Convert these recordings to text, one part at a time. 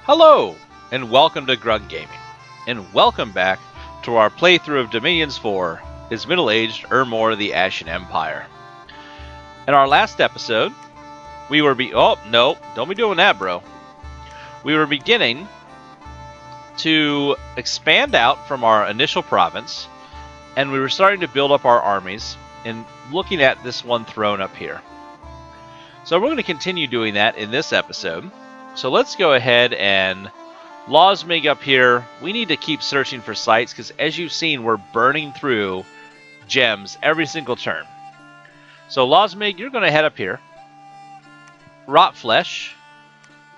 Hello, and welcome to Grug Gaming, and welcome back to our playthrough of Dominions 4, His Middle-Aged Ermor the Ashen Empire. In our last episode, we were oh, no, don't be doing that, bro. We were beginning to expand out from our initial province, and we were starting to build up our armies, and looking at this one throne up here. So we're going to continue doing that in this episode. So let's go ahead and Losmig up here. We need to keep searching for sites because as you've seen, we're burning through gems every single turn. So Losmig, you're going to head up here. Rotflesh,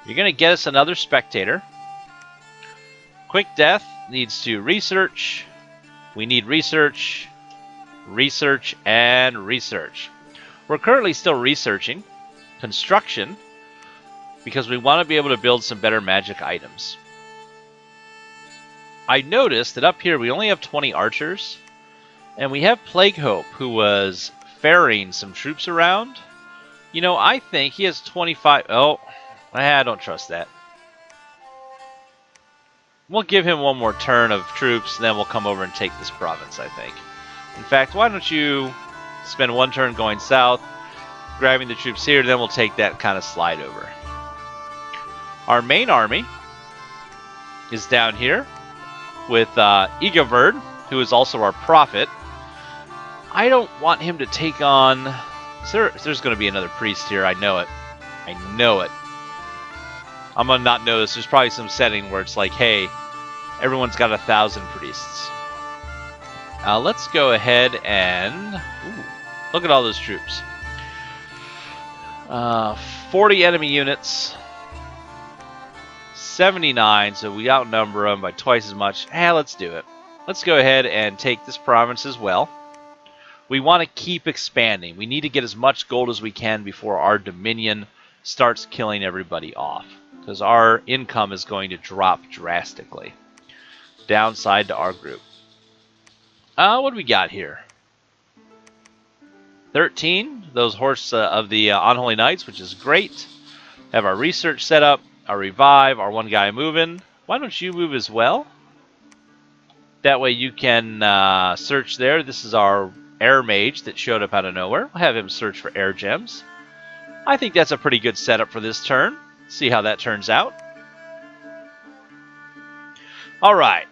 you're going to get us another spectator. Quick Death needs to research. We need research, research, and research. We're currently still researching. Construction, because we want to be able to build some better magic items. I noticed that up here we only have 20 archers, and we have Plague Hope, who was ferrying some troops around. You know, I think he has 25... Oh, I don't trust that. We'll give him one more turn of troops, and then we'll come over and take this province, I think. In fact, why don't you spend one turn going south, grabbing the troops here, then we'll take that kind of slide over. Our main army is down here with Igaverd, who is also our prophet. I don't want him to take on... There's going to be another priest here, I know it. I know it. I'm going to not know this. There's probably some setting where it's like, hey, everyone's got 1,000 priests. Let's go ahead and... Ooh, look at all those troops. 40 enemy units, 79, so we outnumber them by twice as much. Let's do it. Let's go ahead and take this province as well. We want to keep expanding. We need to get as much gold as we can before our dominion starts killing everybody off, because our income is going to drop drastically. Downside to our group. What do we got here? 13, those horse of the Unholy Knights, which is great. Have our research set up, our revive, our one guy moving. Why don't you move as well? That way you can search there. This is our air mage that showed up out of nowhere. We'll have him search for air gems. I think that's a pretty good setup for this turn. See how that turns out. Alright,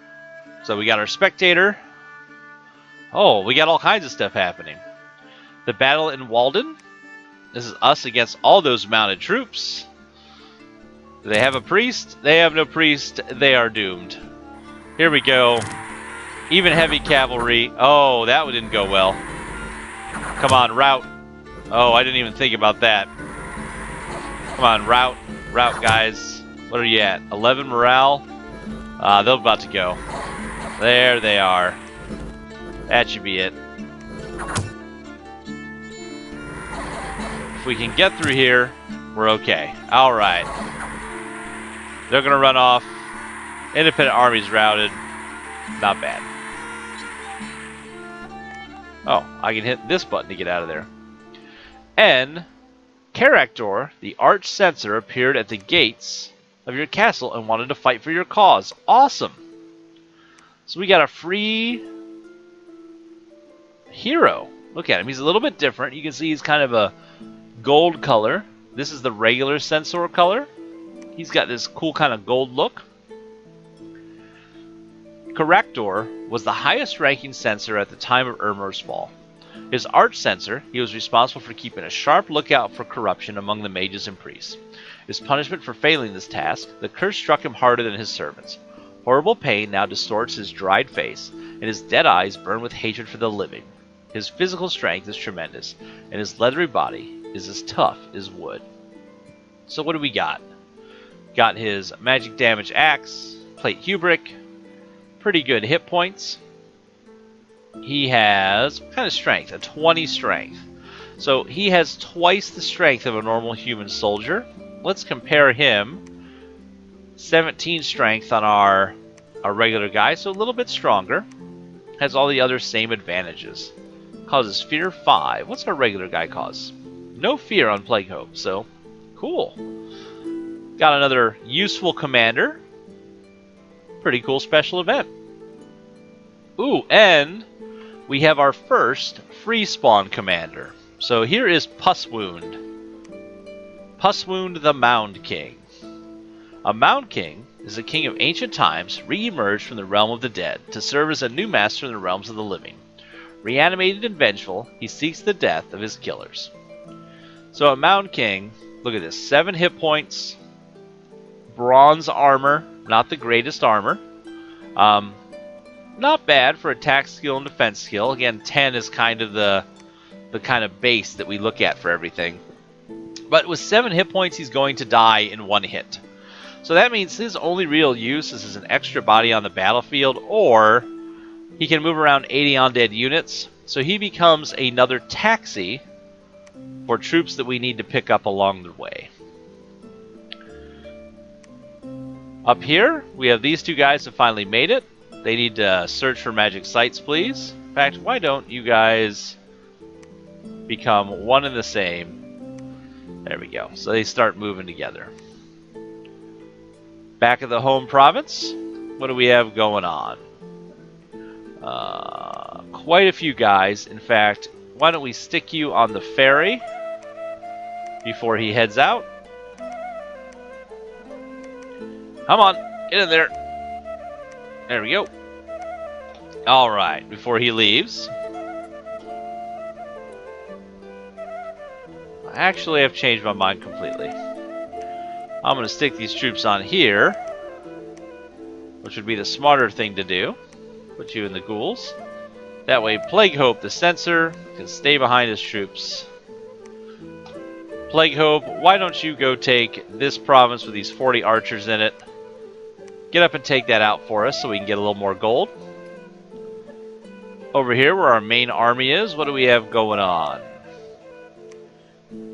so we got our spectator. Oh, we got all kinds of stuff happening. The battle in Walden. This is us against all those mounted troops. Do they have a priest? They have no priest. They are doomed. Here we go. Even heavy cavalry. Oh, that one didn't go well. Come on, rout. Oh, I didn't even think about that. Come on, rout. Rout, guys. What are you at? 11 morale? They're about to go. There they are. That should be it. If we can get through here, we're okay. Alright. They're going to run off. Independent army's routed. Not bad. Oh, I can hit this button to get out of there. And Character, the arch censor, appeared at the gates of your castle and wanted to fight for your cause. Awesome. So we got a free hero. Look at him. He's a little bit different. You can see he's kind of a gold color. This is the regular censor color. He's got this cool kind of gold look. Corrector was the highest ranking censor at the time of Ermor's fall. His arch censor, he was responsible for keeping a sharp lookout for corruption among the mages and priests. His punishment for failing this task, the curse struck him harder than his servants. Horrible pain now distorts his dried face, and his dead eyes burn with hatred for the living. His physical strength is tremendous, and his leathery body is as tough as wood. So what do we got? Got his magic damage axe, plate hubric, pretty good hit points. He has, what kind of strength? A 20 strength. So he has twice the strength of a normal human soldier. Let's compare him. 17 strength on our regular guy, so a little bit stronger. Has all the other same advantages. Causes fear 5. What's our regular guy cause? No fear on Plague Hope, so cool. Got another useful commander. Pretty cool special event. Ooh, and we have our first free spawn commander. So here is Pusswound. Pusswound the Mound King. A Mound King is a king of ancient times, re-emerged from the realm of the dead to serve as a new master in the realms of the living. Reanimated and vengeful, he seeks the death of his killers. So a Mound King, look at this, 7 hit points, bronze armor, not the greatest armor. Not bad for attack skill and defense skill. Again, 10 is kind of the kind of base that we look at for everything. But with 7 hit points, he's going to die in 1 hit. So that means his only real use is as an extra body on the battlefield, or he can move around 80 undead units. So he becomes another taxi for troops that we need to pick up along the way. Up here, we have these 2 guys that finally made it. They need to search for magic sites, please. In fact, why don't you guys become one and the same? There we go. So they start moving together. Back at the home province, what do we have going on? Quite a few guys. In fact, why don't we stick you on the ferry before he heads out? Come on, get in there. There we go. Alright, before he leaves. Actually, I've changed my mind completely. I'm going to stick these troops on here, which would be the smarter thing to do. Put you in the ghouls. That way, Plague Hope, the censor, can stay behind his troops. Plague Hope, why don't you go take this province with these 40 archers in it? Get up and take that out for us so we can get a little more gold. Over here, where our main army is, what do we have going on?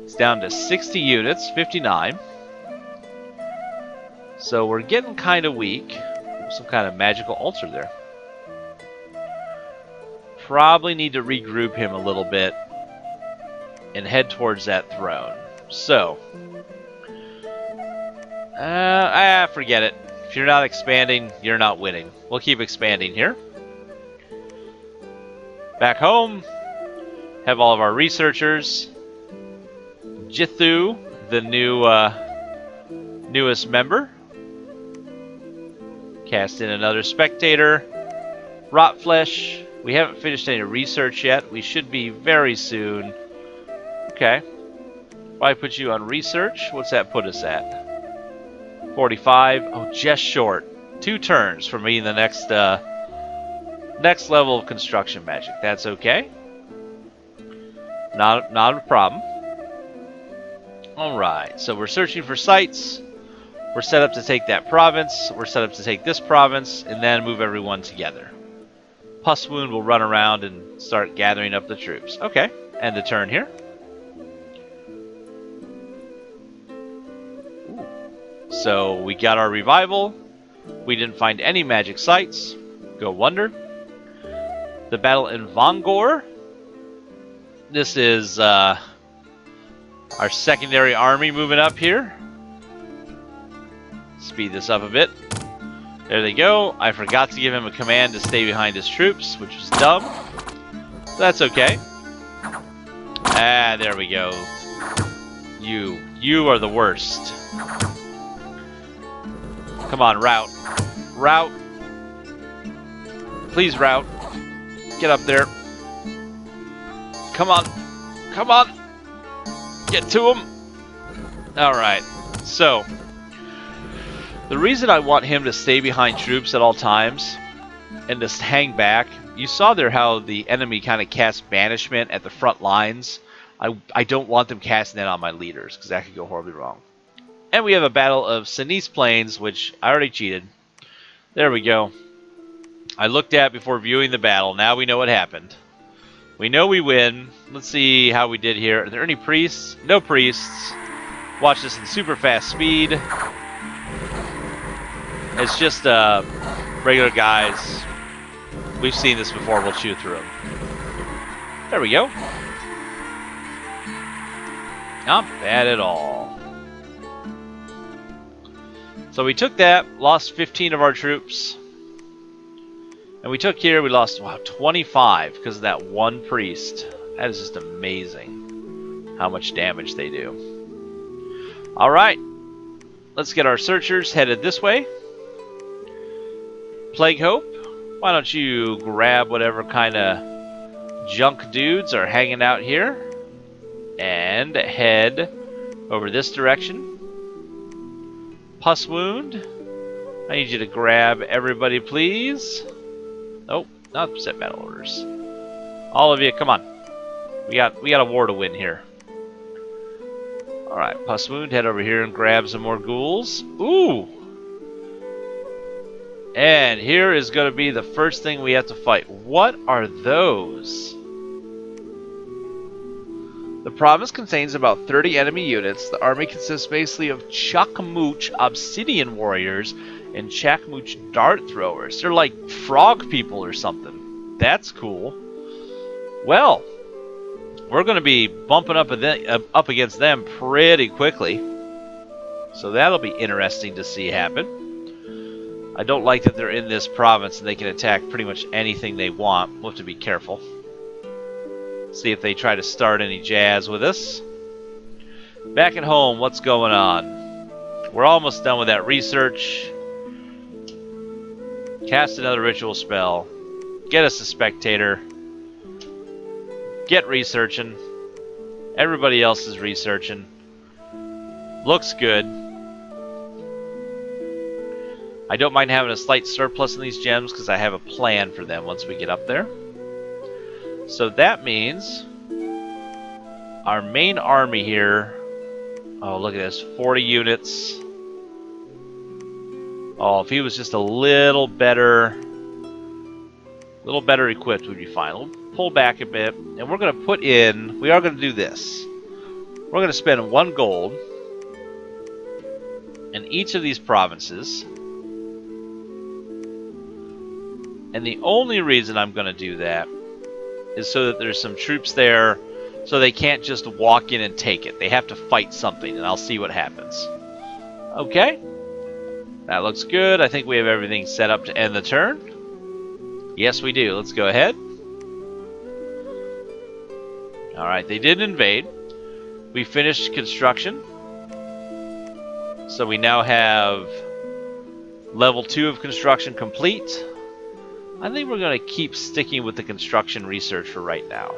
It's down to 60 units, 59. So we're getting kind of weak. Some kind of magical ulcer there. Probably need to regroup him a little bit and head towards that throne. So, forget it. If you're not expanding, you're not winning. We'll keep expanding here. Back home, have all of our researchers. Jithu, the newest member. Cast in another spectator. Rotflesh. We haven't finished any research yet. We should be very soon. Okay. Why put you on research? What's that put us at? 45. Oh, just short. 2 turns for me in the next level of construction magic. That's okay. Not a problem. Alright, so we're searching for sites. We're set up to take that province. We're set up to take this province, and then move everyone together. Pusswound will run around and start gathering up the troops. Okay, end the turn here. Ooh. So we got our revival. We didn't find any magic sites. Go wonder. The battle in Vongor. This is our secondary army moving up here. Speed this up a bit. There they go. I forgot to give him a command to stay behind his troops, which was dumb. That's okay. Ah, there we go. You are the worst. Come on, route. Route. Please route. Get up there. Come on. Come on. Get to him. Alright. So, the reason I want him to stay behind troops at all times and just hang back, you saw there how the enemy kind of cast banishment at the front lines. I don't want them casting that on my leaders because that could go horribly wrong. And we have a battle of Sinise Plains, which I already cheated. There we go. I looked at before viewing the battle. Now we know what happened. We know we win. Let's see how we did here. Are there any priests? No priests. Watch this in super fast speed. It's just regular guys. We've seen this before. We'll chew through them. There we go. Not bad at all. So we took that, lost 15 of our troops. And we took here, we lost, wow, 25 because of that one priest. That is just amazing how much damage they do. Alright, let's get our searchers headed this way. Plague Hope, why don't you grab whatever kind of junk dudes are hanging out here and head over this direction. Pus Wound, I need you to grab everybody, please. Oh, not set battle orders. All of you, come on. We got a war to win here. All right, Pus Wound, head over here and grab some more ghouls. Ooh. And here is going to be the first thing we have to fight. What are those? The province contains about 30 enemy units. The army consists basically of Chakmooch obsidian warriors and Chakmooch dart throwers. They're like frog people or something. That's cool. Well, we're going to be bumping up against them pretty quickly. So that'll be interesting to see happen. I don't like that they're in this province and they can attack pretty much anything they want. We'll have to be careful. See if they try to start any jazz with us. Back at home, what's going on? We're almost done with that research. Cast another ritual spell. Get us a spectator. Get researching. Everybody else is researching. Looks good. I don't mind having a slight surplus in these gems because I have a plan for them once we get up there. So that means our main army here, oh look at this, 40 units. Oh, if he was just a little better equipped, we'd be fine. We'll pull back a bit, and we're going to put in, we are going to do this. We're going to spend 1 gold in each of these provinces. And the only reason I'm going to do that is so that there's some troops there so they can't just walk in and take it. They have to fight something, and I'll see what happens. Okay. That looks good. I think we have everything set up to end the turn. Yes, we do. Let's go ahead. Alright, they did invade. We finished construction. So we now have level 2 of construction complete. I think we're going to keep sticking with the construction research for right now.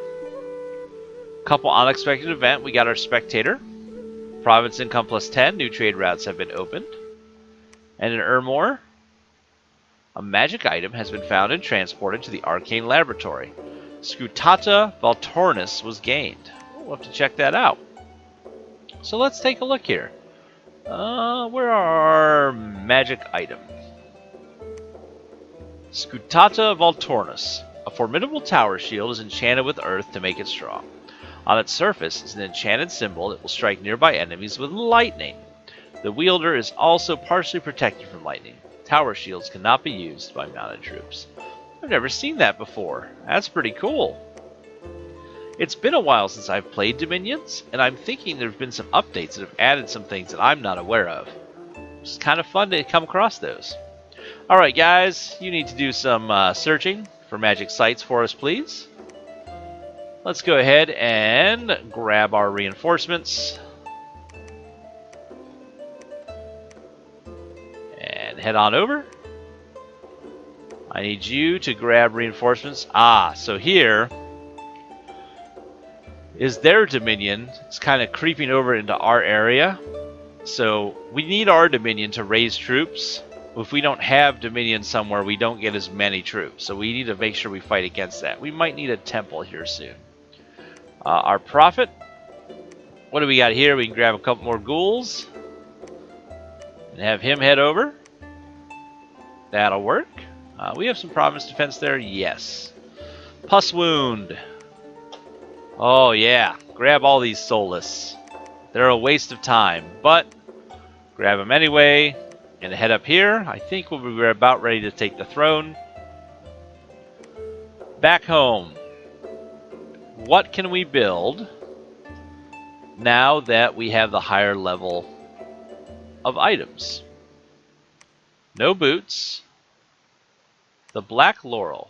Couple unexpected event. We got our spectator. Province income plus 10. New trade routes have been opened. And in Ermor, a magic item has been found and transported to the arcane laboratory. Scutata Valtornis was gained. We'll have to check that out. So let's take a look here. Where are our magic item? Scutata Valtornis. A formidable tower shield is enchanted with earth to make it strong. On its surface is an enchanted symbol that will strike nearby enemies with lightning. The wielder is also partially protected from lightning. Tower shields cannot be used by mounted troops. I've never seen that before. That's pretty cool. It's been a while since I've played Dominions, and I'm thinking there have been some updates that have added some things that I'm not aware of. It's kind of fun to come across those. Alright guys, you need to do some searching for magic sites for us, please. Let's go ahead and grab our reinforcements. And head on over. I need you to grab reinforcements. So here is their Dominion. It's kind of creeping over into our area. So we need our Dominion to raise troops. If we don't have Dominion somewhere, we don't get as many troops. So we need to make sure we fight against that. We might need a temple here soon. Our prophet. What do we got here? We can grab a couple more ghouls. And have him head over. That'll work. We have some province defense there. Yes. Pus Wound. Oh yeah. Grab all these soulless. They're a waste of time. But grab them anyway. And head up here. I think we're about ready to take the throne. Back home. What can we build now that we have the higher level of items? No boots. The black laurel.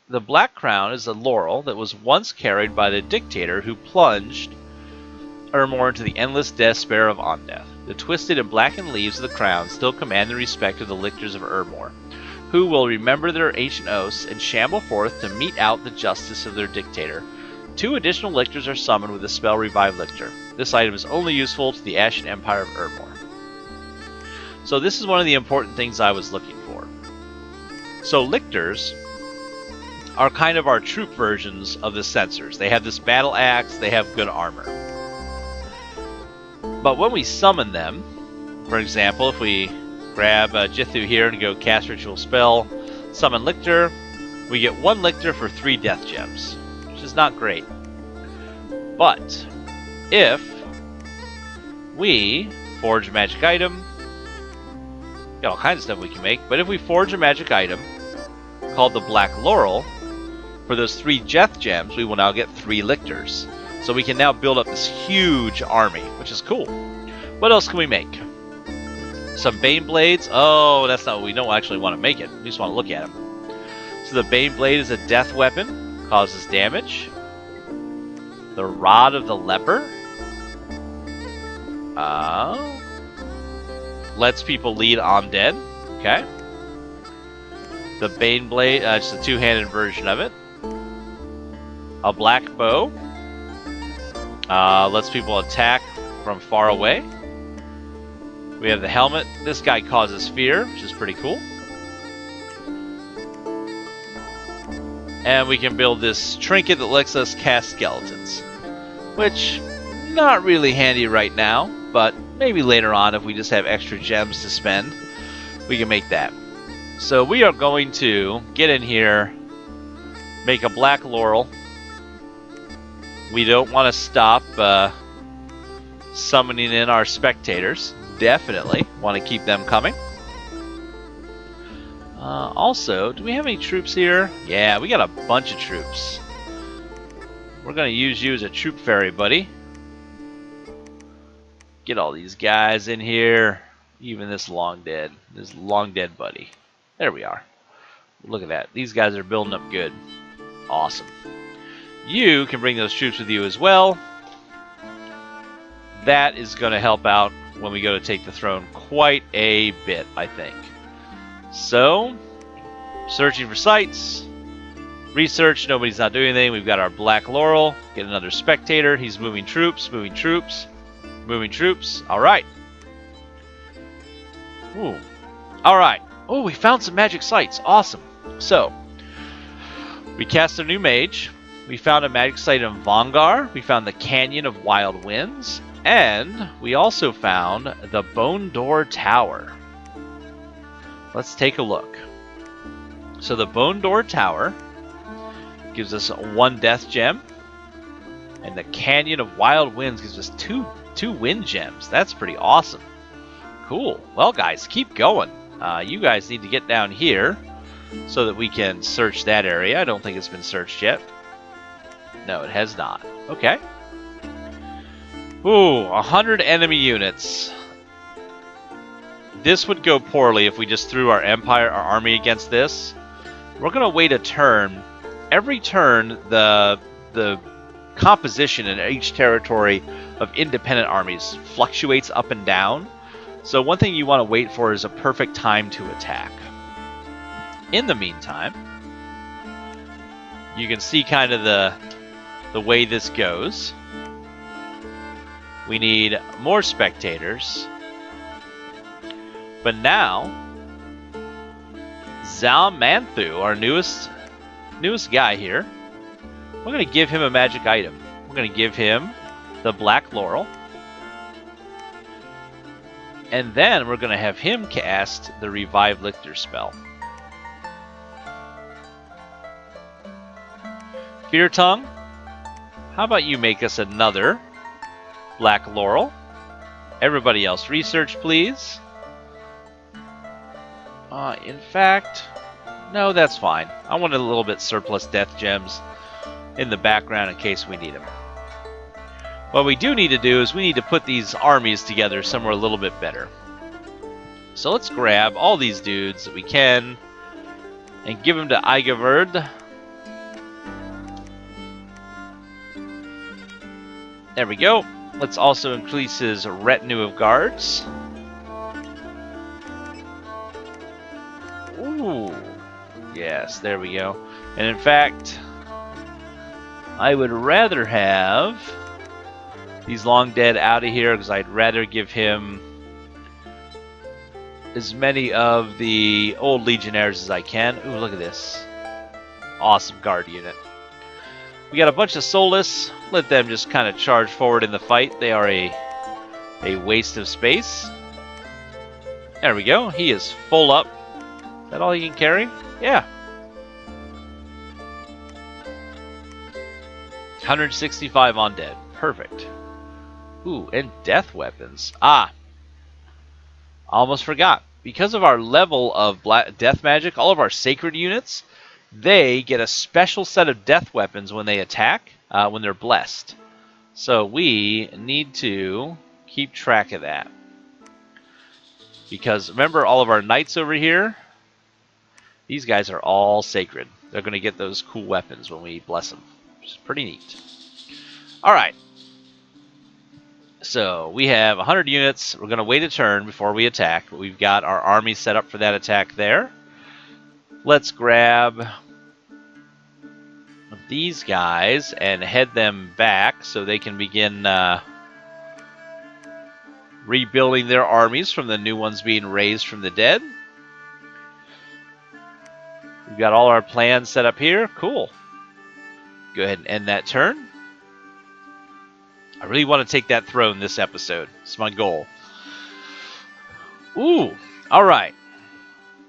The black crown is a laurel that was once carried by the dictator who plunged Ermor into the endless despair of Ondeath. The twisted and blackened leaves of the crown still command the respect of the lictors of Ermor, who will remember their ancient oaths and shamble forth to mete out the justice of their dictator. 2 additional lictors are summoned with the spell Revive Lictor. This item is only useful to the Ashen Empire of Ermor. So this is one of the important things I was looking for. So lictors are kind of our troop versions of the censors. They have this battle axe, they have good armor. But when we summon them, for example, if we grab Jithu here and go cast ritual spell, summon lictor, we get 1 lictor for 3 death gems, which is not great. But if we forge a magic item, got all kinds of stuff we can make, but if we forge a magic item called the Black Laurel, for those 3 death gems, we will now get 3 lictors. So we can now build up this huge army, which is cool. What else can we make? Some Bane Blades. Oh, that's not what we don't actually want to make it. We just want to look at them. So the Bane Blade is a death weapon, causes damage. The Rod of the Leper. Lets people lead undead. Okay. The Bane Blade, just a 2-handed version of it. A Black Bow. Lets people attack from far away. We have the helmet. This guy causes fear, which is pretty cool. And we can build this trinket that lets us cast skeletons, which not really handy right now, but maybe later on if we just have extra gems to spend, we can make that. So we are going to get in here, make a Black Laurel. We don't want to stop summoning in our spectators. Definitely want to keep them coming. Also, do we have any troops here? Yeah, we got a bunch of troops. We're going to use you as a troop fairy, buddy. Get all these guys in here. Even this long dead buddy. There we are. Look at that. These guys are building up good. Awesome. You can bring those troops with you as well. That is going to help out when we go to take the throne quite a bit, I think. So, searching for sites. Research, nobody's not doing anything. We've got our Black Laurel. Get another spectator. He's moving troops, moving troops, moving troops. Alright. Ooh. Alright. Oh, we found some magic sites. Awesome. So, we cast a new mage. We found a magic site in Vongar. We found the Canyon of Wild Winds. And we also found the Bone Door Tower. Let's take a look. So the Bone Door Tower gives us 1 death gem. And the Canyon of Wild Winds gives us two wind gems. That's pretty awesome. Cool. Well, guys, keep going. You guys need to get down here so that we can search that area. I don't think it's been searched yet. No, it has not. Okay. Ooh, 100 enemy units. This would go poorly if we just threw our army against this. We're going to wait a turn. Every turn, the composition in each territory of independent armies fluctuates up and down. So one thing you want to wait for is a perfect time to attack. In the meantime, you can see kind of the way this goes. We need more spectators. But now, Zalmanthu, our newest guy here, we're going to give him a magic item. We're going to give him the Black Laurel. And then we're going to have him cast the Revive Lictor spell. Fear Tongue, how about you make us another Black Laurel? Everybody else, research, please. In fact, no, that's fine. I wanted a little bit surplus death gems in the background in case we need them. What we do need to do is we need to put these armies together somewhere a little bit better. So let's grab all these dudes that we can and give them to Igaverd. There we go. Let's also increase his retinue of guards. Ooh. Yes, there we go. And in fact, I would rather have these long dead out of here because I'd rather give him as many of the old legionnaires as I can. Ooh, look at this. Awesome guard unit. We got a bunch of soulless. Let them just kind of charge forward in the fight. They are a waste of space. There we go. He is full up. Is that all he can carry? Yeah. 165 on dead. Perfect. Ooh, and death weapons. Ah. Almost forgot. Because of our level of death magic, all of our sacred units, they get a special set of death weapons when they attack, when they're blessed. So we need to keep track of that. Because remember all of our knights over here? These guys are all sacred. They're going to get those cool weapons when we bless them, which is pretty neat. Alright. So we have 100 units. We're going to wait a turn before we attack. But we've got our army set up for that attack there. Let's grab these guys and head them back so they can begin rebuilding their armies from the new ones being raised from the dead. We've got all our plans set up here. Cool. Go ahead and end that turn. I really want to take that throne this episode. It's my goal. Ooh, all right.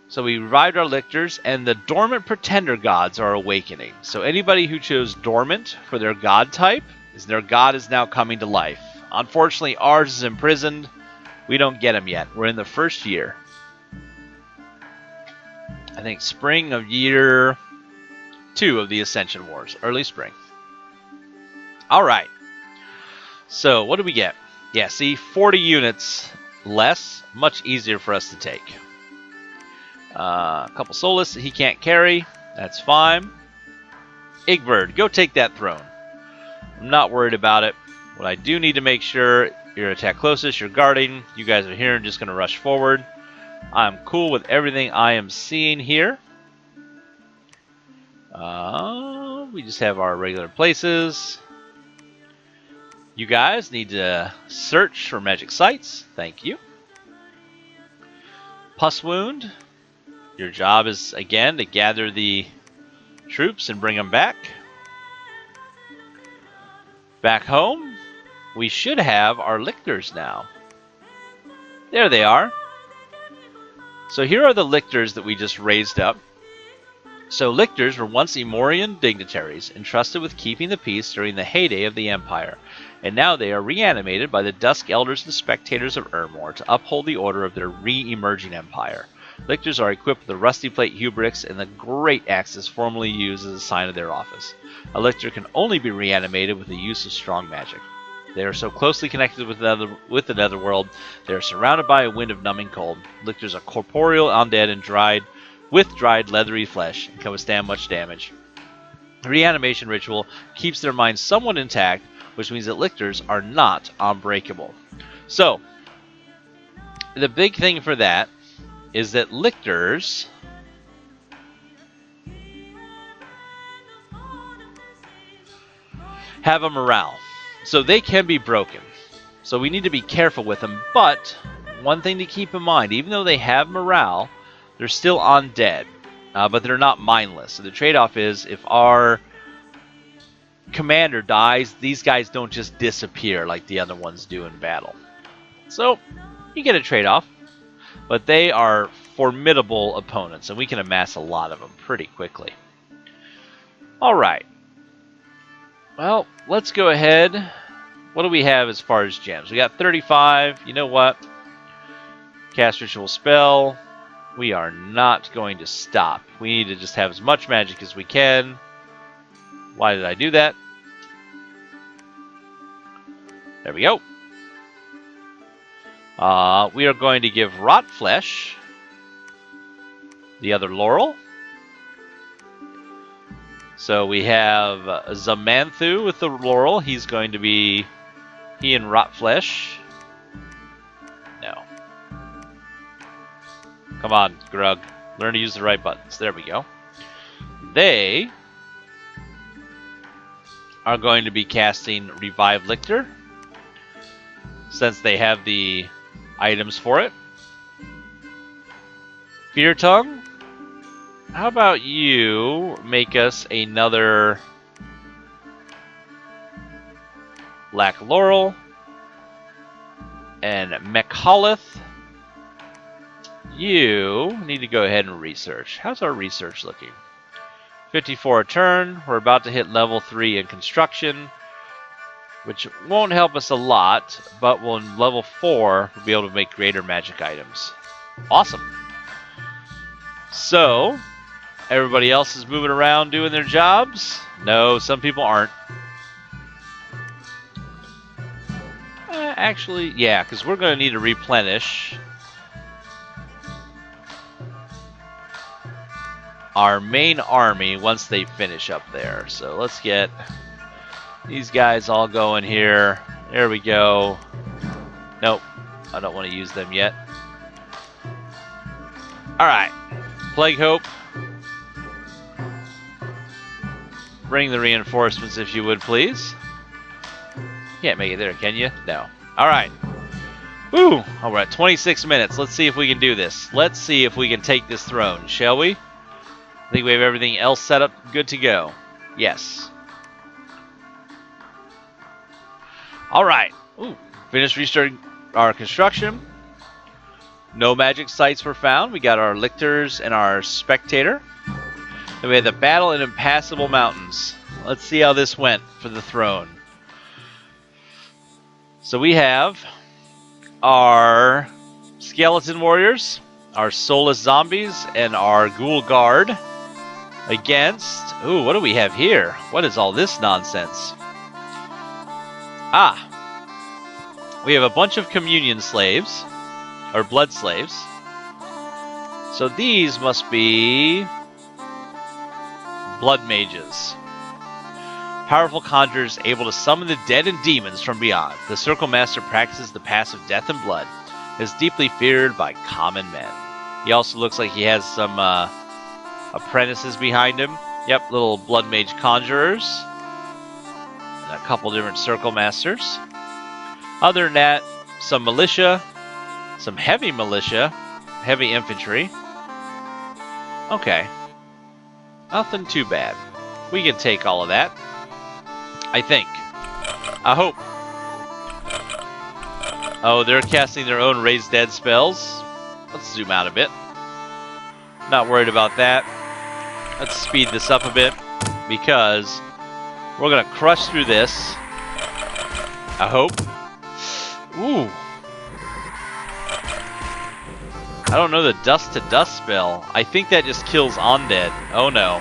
So we revived our lictors, and the dormant pretender gods are awakening. So anybody who chose dormant for their god type, their god is now coming to life. Unfortunately, ours is imprisoned. We don't get him yet. We're in the first year. I think spring of year 2 of the Ascension Wars. Early spring. All right. So what do we get? Yeah, see, 40 units less. Much easier for us to take. A couple soulless that he can't carry. That's fine. Igbird, go take that throne. I'm not worried about it. What I do need to make sure, you're attack closest, you're guarding. You guys are here and just going to rush forward. I'm cool with everything I am seeing here. We just have our regular places. You guys need to search for magic sites. Thank you. Pus Wound. Your job is, again, to gather the troops and bring them back. Back home, we should have our lictors now. There they are. So here are the lictors that we just raised up. So lictors were once Ermorian dignitaries, entrusted with keeping the peace during the heyday of the Empire, and now they are reanimated by the Dusk Elders and Spectators of Ermor to uphold the order of their re-emerging empire. Lictors are equipped with the Rusty Plate Hubrix and the Great Axes formerly used as a sign of their office. A lictor can only be reanimated with the use of strong magic. They are so closely connected with the netherworld, they are surrounded by a wind of numbing cold. Lictors are corporeal, undead, and dried, leathery flesh, and can withstand much damage. The reanimation ritual keeps their minds somewhat intact, which means that lictors are not unbreakable. So, the big thing for that is that lictors have a morale. So they can be broken. So we need to be careful with them. But one thing to keep in mind, even though they have morale, they're still undead. But they're not mindless. So the trade-off is if our commander dies, these guys don't just disappear like the other ones do in battle. So you get a trade-off. But they are formidable opponents, and we can amass a lot of them pretty quickly. Alright. Well, let's go ahead. What do we have as far as gems? We got 35. You know what? Cast Ritual Spell. We are not going to stop. We need to just have as much magic as we can. Why did I do that? There we go. We are going to give Rot Flesh the other laurel. So we have Zamanthu with the laurel. He's going to be he and Rot Flesh. No. Come on, Grug. Learn to use the right buttons. There we go. They are going to be casting Revive Lictor, since they have the items for it. Fear Tongue, how about you make us another Black Laurel, and Mekhalith, you need to go ahead and research. How's our research looking? 54 a turn. We're about to hit level 3 in construction, which won't help us a lot, but we'll in level 4 we'll be able to make greater magic items. Awesome. So, everybody else is moving around doing their jobs? No, some people aren't. Actually, yeah, because we're going to need to replenish our main army once they finish up there. So let's get these guys all going here. There we go. Nope, I don't want to use them yet. Alright, Plague Hope. Bring the reinforcements if you would, please. Can't make it there, can you? No. Alright. Woo! Oh, we're at 26 minutes. Let's see if we can do this. Let's see if we can take this throne, shall we? I think we have everything else set up good to go. Yes. Alright. Ooh. Finished restarting our construction. No magic sites were found. We got our lictors and our spectator. Then we had the battle in Impassable Mountains. Let's see how this went for the throne. So we have our skeleton warriors, our soulless zombies, and our ghoul guard against... Ooh, what do we have here? What is all this nonsense? Ah! We have a bunch of communion slaves, or blood slaves. So these must be blood mages. Powerful conjurers able to summon the dead and demons from beyond. The Circle Master practices the passive death and blood. Is deeply feared by common men. He also looks like he has some apprentices behind him. Yep, little blood mage conjurers. And a couple different Circle Masters. Other than that, some militia. Some heavy militia. Heavy infantry. Okay. Nothing too bad. We can take all of that. I think. I hope. Oh, they're casting their own Raise Dead spells. Let's zoom out a bit. Not worried about that. Let's speed this up a bit, because we're going to crush through this. I hope. Ooh. I don't know the Dust to Dust spell. I think that just kills undead. Oh no.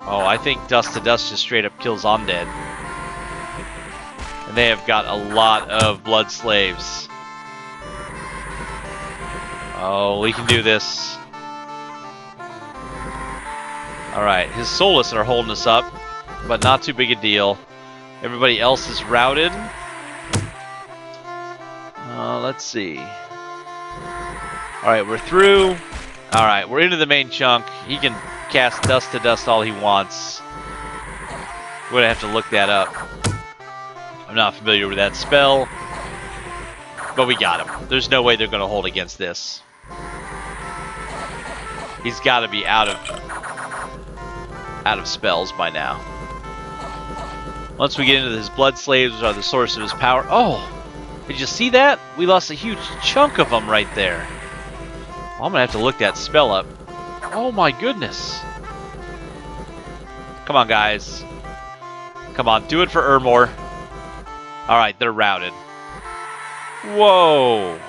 Oh, I think Dust to Dust just straight up kills undead. And they have got a lot of blood slaves. Oh, we can do this. Alright, his soulless are holding us up, but not too big a deal. Everybody else is routed. Let's see. Alright, we're through. Alright, we're into the main chunk. He can cast Dust to Dust all he wants. We're gonna have to look that up. I'm not familiar with that spell. But we got him. There's no way they're gonna hold against this. He's gotta be out of spells by now. Once we get into his blood slaves, which are the source of his power. Oh! Did you see that? We lost a huge chunk of them right there. Well, I'm gonna have to look that spell up. Oh my goodness. Come on, guys. Come on, do it for Ermor. Alright, they're routed. Whoa.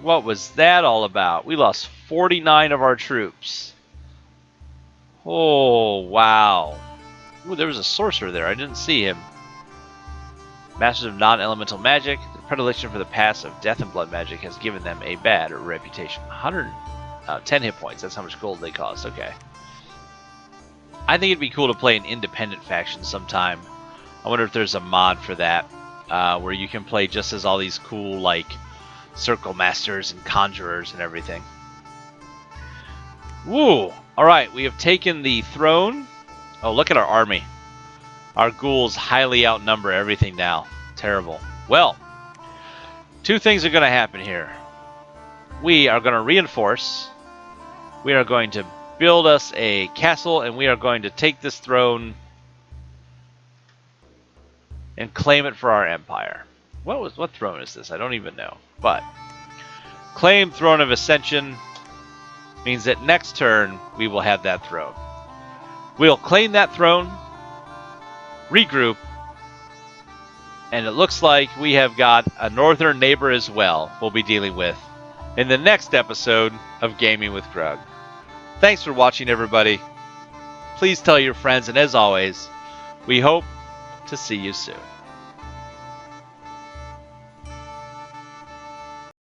What was that all about? We lost 49 of our troops. Oh, wow. Ooh, there was a sorcerer there. I didn't see him. Masters of non-elemental magic. Their predilection for the pass of death and blood magic has given them a bad reputation. 110 hit points. That's how much gold they cost. Okay. I think it'd be cool to play an independent faction sometime. I wonder if there's a mod for that, where you can play just as all these cool, like, circle masters and conjurers and everything. Woo! Alright, we have taken the throne. Oh, look at our army. Our ghouls highly outnumber everything now. Terrible. Well, two things are going to happen here. We are going to reinforce. We are going to build us a castle, and we are going to take this throne and claim it for our empire. What throne is this? I don't even know. But claim Throne of Ascension means that next turn we will have that throne. We'll claim that throne, regroup, and it looks like we have got a northern neighbor as well we'll be dealing with in the next episode of Gaming with Grug. Thanks for watching, everybody. Please tell your friends, and as always, we hope to see you soon.